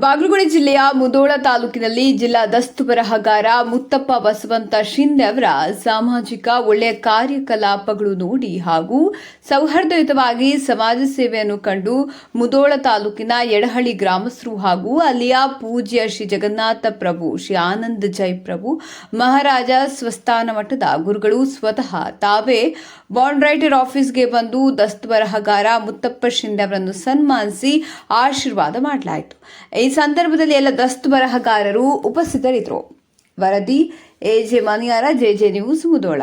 ಬಾಗಲಕೋಟೆ ಜಿಲ್ಲೆಯ ಮುಧೋಳ ತಾಲೂಕಿನಲ್ಲಿ ಜಿಲ್ಲಾ ದಸ್ತು ಬರಹಗಾರ ಮುತ್ತಪ್ಪ ಬಸವಂತ ಶಿಂದೆ ಅವರ ಸಾಮಾಜಿಕ ಒಳ್ಳೆಯ ಕಾರ್ಯಕಲಾಪಗಳು ನೋಡಿ ಹಾಗೂ ಸೌಹಾರ್ದಯುತವಾಗಿ ಸಮಾಜ ಸೇವೆಯನ್ನು ಕಂಡು ಮುಧೋಳ ತಾಲೂಕಿನ ಯಡಹಳ್ಳಿ ಗ್ರಾಮಸ್ಥರು ಹಾಗೂ ಅಲ್ಲಿಯ ಪೂಜ್ಯ ಶ್ರೀ ಜಗನ್ನಾಥ ಪ್ರಭು ಶ್ರೀ ಆನಂದ ಜೈ ಪ್ರಭು ಮಹಾರಾಜ ಸ್ವಸ್ಥಾನ ಮಠದ ಗುರುಗಳು ಸ್ವತಃ ತಾವೇ ಬಾಂಡ್ ರೈಟರ್ ಆಫೀಸ್ಗೆ ಬಂದು ದಸ್ತು ಬರಹಗಾರ ಮುತ್ತಪ್ಪ ಶಿಂದೆ ಅವರನ್ನು ಸನ್ಮಾನಿಸಿ ಆಶೀರ್ವಾದ ಮಾಡಲಾಯಿತು. ಈ ಸಂದರ್ಭದಲ್ಲಿ ಎಲ್ಲ ದಸ್ತು ಬರಹಗಾರರು ಉಪಸ್ಥಿತರಿದ್ದರು. ವರದಿ A J Maniyar, J J news, Mudhol.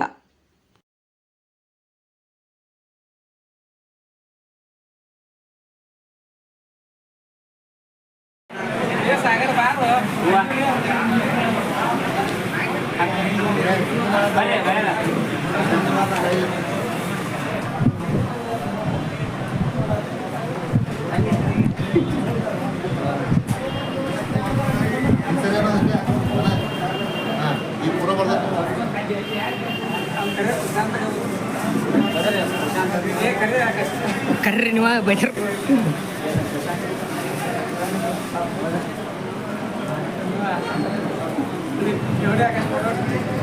ಕರ್ರಿ ನೀವು ಬೆಟರ್ ನೋಡಿ